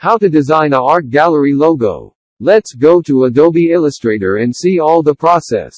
How to design a art gallery logo. Let's go to Adobe Illustrator and see all the process.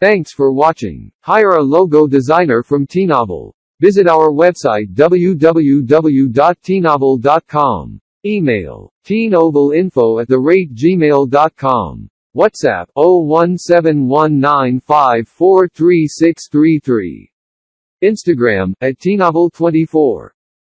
Thanks for watching. Hire a logo designer from Tnovel. Visit our website www.tnovel.com. Email tnovelinfo@gmail.com. WhatsApp 01719543633. Instagram @tnovel24.